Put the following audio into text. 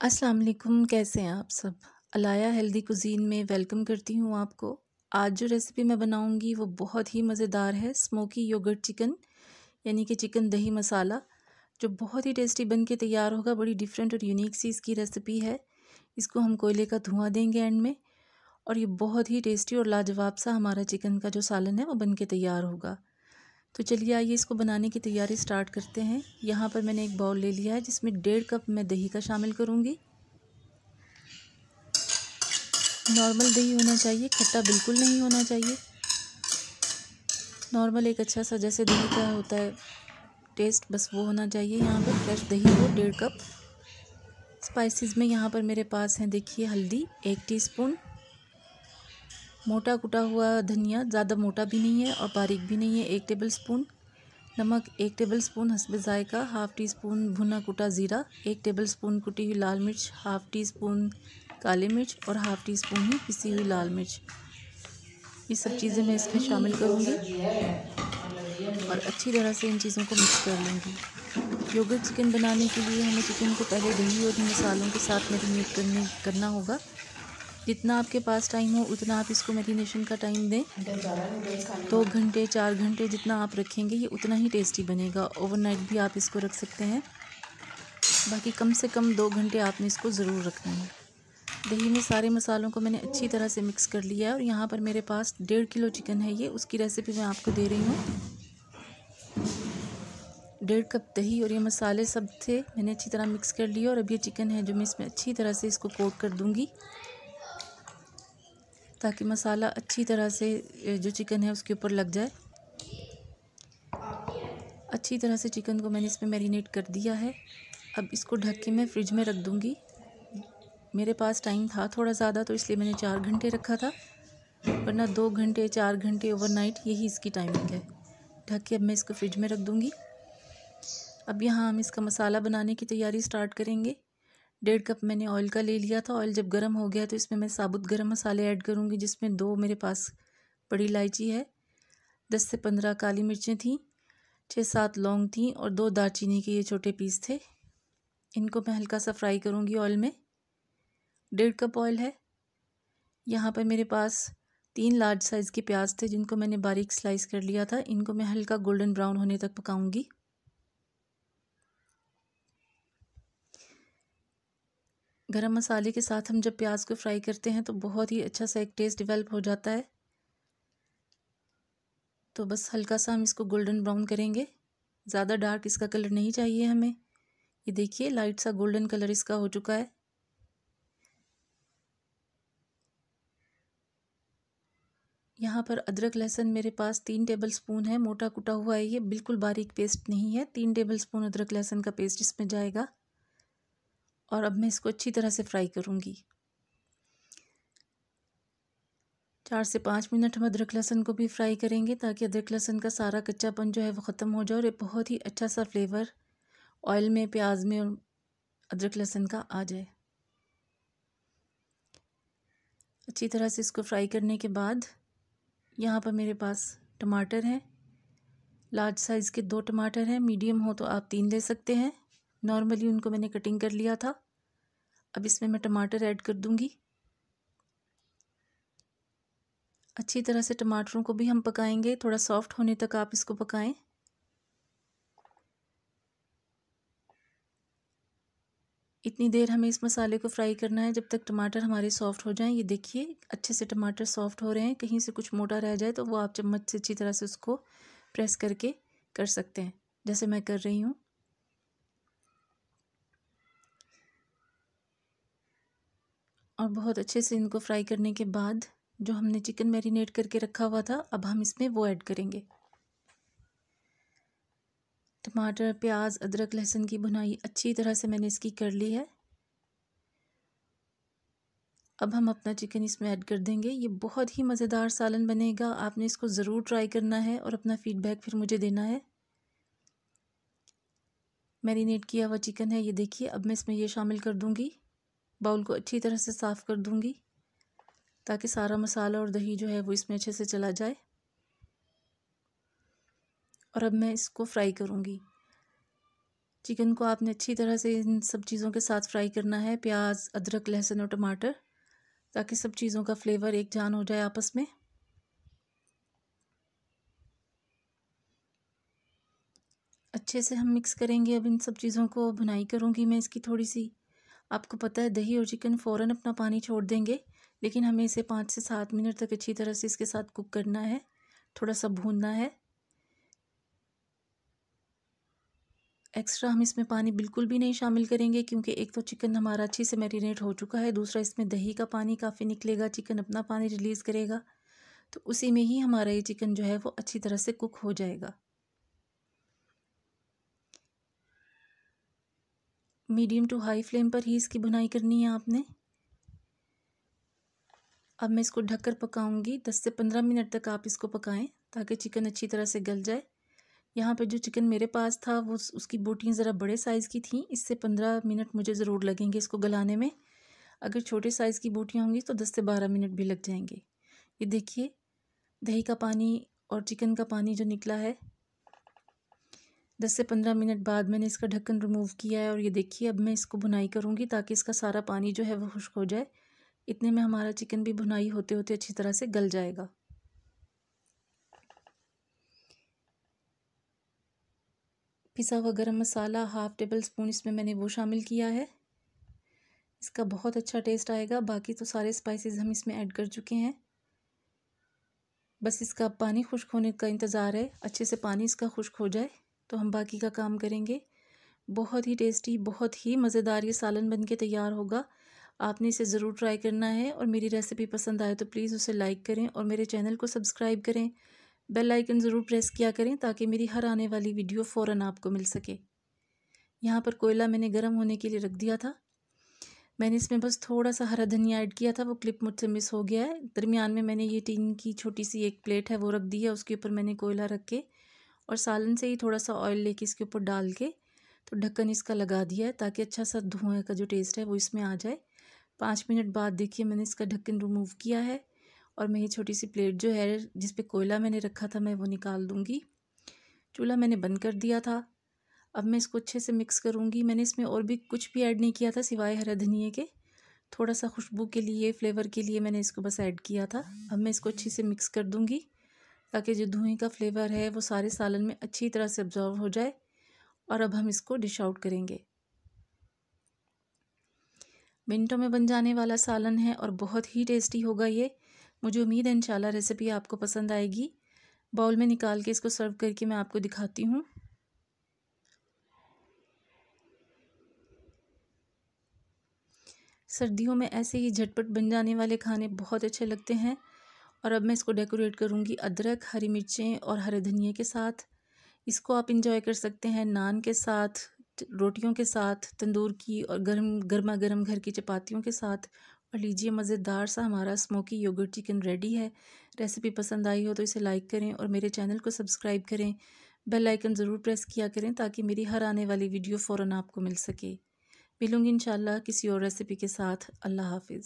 अस्सलाम वालेकुम, कैसे हैं आप सब। अलाया हेल्दी कुज़ीन में वेलकम करती हूँ आपको। आज जो रेसिपी मैं बनाऊँगी वो बहुत ही मज़ेदार है। स्मोकी योगर्ट चिकन यानी कि चिकन दही मसाला, जो बहुत ही टेस्टी बन के तैयार होगा। बड़ी डिफरेंट और यूनिक सी इसकी रेसिपी है। इसको हम कोयले का धुआं देंगे एंड में, और ये बहुत ही टेस्टी और लाजवाब सा हमारा चिकन का जो सालन है वो बन के तैयार होगा। तो चलिए आइए इसको बनाने की तैयारी स्टार्ट करते हैं। यहाँ पर मैंने एक बाउल ले लिया है जिसमें 1.5 कप मैं दही का शामिल करूँगी। नॉर्मल दही होना चाहिए, खट्टा बिल्कुल नहीं होना चाहिए। नॉर्मल एक अच्छा सा जैसे दही का होता है टेस्ट, बस वो होना चाहिए। यहाँ पर फ्रेश दही हो 1.5 कप। स्पाइसेस में यहाँ पर मेरे पास हैं, देखिए, हल्दी 1 टीस्पून, मोटा कुटा हुआ धनिया, ज़्यादा मोटा भी नहीं है और बारीक भी नहीं है, 1 टेबल स्पून। नमक 1 टेबल स्पून हस्बे ज़ायका, हाफ़ टी स्पून भुना कुटा ज़ीरा, 1 टेबल स्पून कुटी हुई लाल मिर्च, हाफ़ टी स्पून काली मिर्च और हाफ़ टी स्पून ही पिसी हुई लाल मिर्च। ये सब चीज़ें मैं इसमें शामिल करूँगी और अच्छी तरह से इन चीज़ों को मिक्स कर लूँगी। योगर्ट चिकन बनाने के लिए हमें चिकन को पहले दही और मसालों के साथ मैरिनेट करना होगा। जितना आपके पास टाइम हो उतना आप इसको मैरिनेशन का टाइम दें। 2 घंटे 4 घंटे जितना आप रखेंगे ये उतना ही टेस्टी बनेगा। ओवरनाइट भी आप इसको रख सकते हैं, बाकी कम से कम 2 घंटे आपने इसको ज़रूर रखना है। दही में सारे मसालों को मैंने अच्छी तरह से मिक्स कर लिया है और यहाँ पर मेरे पास 1.5 किलो चिकन है। ये उसकी रेसिपी मैं आपको दे रही हूँ। 1.5 कप दही और ये मसाले सब थे, मैंने अच्छी तरह मिक्स कर लिया। और अब ये चिकन है जो मैं इसमें अच्छी तरह से इसको कोट कर दूँगी, ताकि मसाला अच्छी तरह से जो चिकन है उसके ऊपर लग जाए। अच्छी तरह से चिकन को मैंने इसमें मैरिनेट कर दिया है। अब इसको ढक के मैं फ्रिज में रख दूँगी। मेरे पास टाइम था थोड़ा ज़्यादा, तो इसलिए मैंने 4 घंटे रखा था, वरना 2 घंटे 4 घंटे ओवरनाइट यही इसकी टाइमिंग है। ढक के अब मैं इसको फ्रिज में रख दूँगी। अब यहाँ हम इसका मसाला बनाने की तैयारी स्टार्ट करेंगे। 1.5 कप मैंने ऑयल का ले लिया था। ऑयल जब गर्म हो गया तो इसमें मैं साबुत गरम मसाले ऐड करूँगी, जिसमें 2 मेरे पास बड़ी इलायची है, 10 से 15 काली मिर्चें थीं, 6-7 लौंग थी और 2 दालचीनी के ये छोटे पीस थे। इनको मैं हल्का सा फ्राई करूँगी ऑयल में। 1.5 कप ऑयल है। यहाँ पर मेरे पास 3 लार्ज साइज़ के प्याज थे, जिनको मैंने बारीक स्लाइस कर लिया था। इनको मैं हल्का गोल्डन ब्राउन होने तक पकाऊंगी। गरम मसाले के साथ हम जब प्याज को फ्राई करते हैं तो बहुत ही अच्छा सा एक टेस्ट डेवलप हो जाता है। तो बस हल्का सा हम इसको गोल्डन ब्राउन करेंगे, ज़्यादा डार्क इसका कलर नहीं चाहिए हमें। ये देखिए लाइट सा गोल्डन कलर इसका हो चुका है। यहाँ पर अदरक लहसुन मेरे पास 3 टेबल स्पून है, मोटा कुटा हुआ है, ये बिल्कुल बारीक पेस्ट नहीं है। 3 टेबल स्पून अदरक लहसुन का पेस्ट इसमें जाएगा। और अब मैं इसको अच्छी तरह से फ्राई करूँगी। 4 से 5 मिनट हम अदरक लहसुन को भी फ्राई करेंगे, ताकि अदरक लहसुन का सारा कच्चापन जो है वो ख़त्म हो जाए और ये बहुत ही अच्छा सा फ्लेवर ऑयल में, प्याज में और अदरक लहसुन का आ जाए। अच्छी तरह से इसको फ्राई करने के बाद यहाँ पर मेरे पास टमाटर हैं। लार्ज साइज़ के 2 टमाटर हैं, मीडियम हो तो आप 3 ले सकते हैं। नॉर्मली उनको मैंने कटिंग कर लिया था। अब इसमें मैं टमाटर ऐड कर दूँगी। अच्छी तरह से टमाटरों को भी हम पकाएंगे, थोड़ा सॉफ्ट होने तक आप इसको पकाएं। इतनी देर हमें इस मसाले को फ्राई करना है जब तक टमाटर हमारे सॉफ्ट हो जाएं। ये देखिए अच्छे से टमाटर सॉफ्ट हो रहे हैं। कहीं से कुछ मोटा रह जाए तो वो आप चम्मच से अच्छी तरह से उसको प्रेस करके कर सकते हैं, जैसे मैं कर रही हूँ। और बहुत अच्छे से इनको फ्राई करने के बाद जो हमने चिकन मैरिनेट करके रखा हुआ था, अब हम इसमें वो ऐड करेंगे। टमाटर, प्याज, अदरक लहसुन की भुनाई अच्छी तरह से मैंने इसकी कर ली है। अब हम अपना चिकन इसमें ऐड कर देंगे। ये बहुत ही मज़ेदार सालन बनेगा, आपने इसको ज़रूर ट्राई करना है और अपना फ़ीडबैक फिर मुझे देना है। मैरिनेट किया हुआ चिकन है, ये देखिए। अब मैं इसमें ये शामिल कर दूँगी। बाउल को अच्छी तरह से साफ़ कर दूँगी, ताकि सारा मसाला और दही जो है वो इसमें अच्छे से चला जाए। और अब मैं इसको फ्राई करूँगी। चिकन को आपने अच्छी तरह से इन सब चीज़ों के साथ फ्राई करना है, प्याज, अदरक, लहसुन और टमाटर, ताकि सब चीज़ों का फ्लेवर एक जान हो जाए आपस में। अच्छे से हम मिक्स करेंगे। अब इन सब चीज़ों को भुनाई करूँगी मैं इसकी थोड़ी सी। आपको पता है दही और चिकन फ़ौरन अपना पानी छोड़ देंगे, लेकिन हमें इसे 5 से 7 मिनट तक अच्छी तरह से इसके साथ कुक करना है, थोड़ा सा भूनना है। एक्स्ट्रा हम इसमें पानी बिल्कुल भी नहीं शामिल करेंगे, क्योंकि एक तो चिकन हमारा अच्छे से मैरिनेट हो चुका है, दूसरा इसमें दही का पानी काफ़ी निकलेगा, चिकन अपना पानी रिलीज़ करेगा, तो उसी में ही हमारा ये चिकन जो है वो अच्छी तरह से कुक हो जाएगा। मीडियम टू हाई फ्लेम पर ही इसकी भुनाई करनी है आपने। अब मैं इसको ढककर पकाऊंगी। 10 से 15 मिनट तक आप इसको पकाएं, ताकि चिकन अच्छी तरह से गल जाए। यहाँ पे जो चिकन मेरे पास था वो उसकी बोटियाँ ज़रा बड़े साइज़ की थी, इससे 15 मिनट मुझे ज़रूर लगेंगे इसको गलाने में। अगर छोटे साइज़ की बोटियाँ होंगी तो 10 से 12 मिनट भी लग जाएंगे। ये देखिए दही का पानी और चिकन का पानी जो निकला है। 10 से 15 मिनट बाद मैंने इसका ढक्कन रिमूव किया है और ये देखिए अब मैं इसको भुनाई करूँगी, ताकि इसका सारा पानी जो है वो खुश्क हो जाए। इतने में हमारा चिकन भी भुनाई होते होते अच्छी तरह से गल जाएगा। पिसा हुआ गरम मसाला 1/2 टेबल स्पून इसमें मैंने वो शामिल किया है। इसका बहुत अच्छा टेस्ट आएगा। बाकी तो सारे स्पाइसेस हम इसमें ऐड कर चुके हैं, बस इसका पानी खुश्क होने का इंतज़ार है। अच्छे से पानी इसका खुश्क हो जाए तो हम बाकी का काम करेंगे। बहुत ही टेस्टी, बहुत ही मज़ेदार ये सालन बन के तैयार होगा। आपने इसे ज़रूर ट्राई करना है, और मेरी रेसिपी पसंद आए तो प्लीज़ उसे लाइक करें और मेरे चैनल को सब्सक्राइब करें। बेल आइकन ज़रूर प्रेस किया करें, ताकि मेरी हर आने वाली वीडियो फ़ौरन आपको मिल सके। यहाँ पर कोयला मैंने गर्म होने के लिए रख दिया था। मैंने इसमें बस थोड़ा सा हरा धनिया ऐड किया था, वो क्लिप मुझसे मिस हो गया है। दरमियान में मैंने ये टीन की छोटी सी एक प्लेट है वो रख दी है, उसके ऊपर मैंने कोयला रख के और सालन से ही थोड़ा सा ऑयल लेके इसके ऊपर डाल के तो ढक्कन इसका लगा दिया है, ताकि अच्छा सा धुएँ का जो टेस्ट है वो इसमें आ जाए। 5 मिनट बाद देखिए मैंने इसका ढक्कन रिमूव किया है, और मैं ये छोटी सी प्लेट जो है जिस पे कोयला मैंने रखा था मैं वो निकाल दूँगी। चूल्हा मैंने बंद कर दिया था। अब मैं इसको अच्छे से मिक्स करूँगी। मैंने इसमें और भी कुछ भी ऐड नहीं किया था सिवाय हरा धनिये के। थोड़ा सा खुशबू के लिए, फ्लेवर के लिए मैंने इसको बस ऐड किया था। अब मैं इसको अच्छे से मिक्स कर दूँगी, ताकि जो धुएँ का फ्लेवर है वो सारे सालन में अच्छी तरह से अब्जॉर्व हो जाए। और अब हम इसको डिश आउट करेंगे। मिनटों में बन जाने वाला सालन है और बहुत ही टेस्टी होगा ये। मुझे उम्मीद है इंशाल्लाह रेसिपी आपको पसंद आएगी। बाउल में निकाल के इसको सर्व करके मैं आपको दिखाती हूँ। सर्दियों में ऐसे ही झटपट बन जाने वाले खाने बहुत अच्छे लगते हैं। और अब मैं इसको डेकोरेट करूँगी अदरक, हरी मिर्चें और हरे धनिए के साथ। इसको आप इंजॉय कर सकते हैं नान के साथ, रोटियों के साथ, तंदूर की और गर्मा गर्म घर की चपातियों के साथ। और लीजिए मज़ेदार सा हमारा स्मोकी योगर्ट चिकन रेडी है। रेसिपी पसंद आई हो तो इसे लाइक करें और मेरे चैनल को सब्सक्राइब करें। बेल आइकन ज़रूर प्रेस किया करें, ताकि मेरी हर आने वाली वीडियो फ़ौरन आपको मिल सके। मिलूँगी इंशाल्लाह किसी और रेसिपी के साथ। अल्लाह हाफ़िज़।